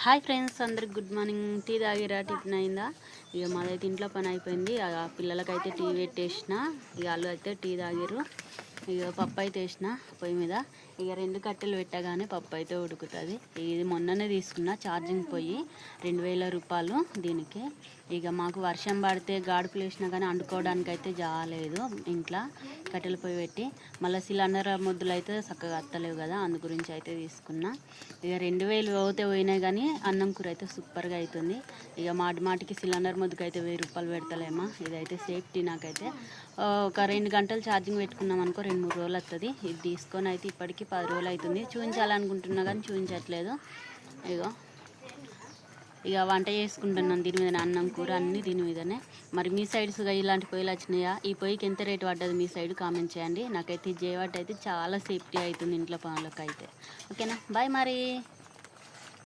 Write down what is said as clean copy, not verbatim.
Hi friends, అందరికి good morning. Tea తాగిరా? Tiffin అయిందా? ఇక మాదైతే ఇంట్లో పని అయిపోయింది. పిల్లలకైతే టీ పెట్టేసిన, ఇక వాళ్ళు అయితే టీ తాగిరు. ఇక పప్పు అయితే వేసిన పొయ్యి మీద. ఇక 2 కట్టెలు పెట్టగానే పప్పు అయితే ఉడుకుతుంది. ఇది మొన్ననే తీసుకున్న ఛార్జింగ్ పొయ్యి, 2000 రూపాయలు దీనికి. ఇక మాకు వర్షం పడితే గాడుపులు వేసినా కానీ వండుకోవడానికి అయితే జాలేదు. ఇంట్లో కట్టెల పొయ్యి పెట్టి మళ్ళీ సిలిండర్ ముద్దులు అయితే చక్కగా అత్తలేవు కదా, అందు గురించి అయితే తీసుకున్నా. ఇక 2000 పోతే పోయినాయి కానీ అన్నం కూర అయితే సూపర్గా అవుతుంది. ఇక మాటికి సిలిండర్ ముద్దుకు అయితే 1000 రూపాయలు పెడతలేమా. ఇదైతే సేఫ్టీ నాకైతే. ఒక 2 గంటలు ఛార్జింగ్ పెట్టుకున్నాం అనుకో 2-3 రోజులు వస్తుంది. ఇది తీసుకొని అయితే ఇప్పటికీ 10 రోజులు అవుతుంది. చూపించాలనుకుంటున్నా కానీ చూపించట్లేదు. ఇక వంట చేసుకుంటున్నాను దీని మీద, అన్నం కూర అన్నీ దీని మీదనే. మరి మీ సైడ్స్గా ఇలాంటి పొయ్యిలు వచ్చినాయా? ఈ పొయ్యికి ఎంత రేటు పడ్డది మీ సైడ్ కామెంట్ చేయండి. నాకైతే ఈ జేవాట్ అయితే చాలా సేఫ్టీ అవుతుంది ఇంట్లో పనులకు అయితే. ఓకేనా, బాయ్ మరి.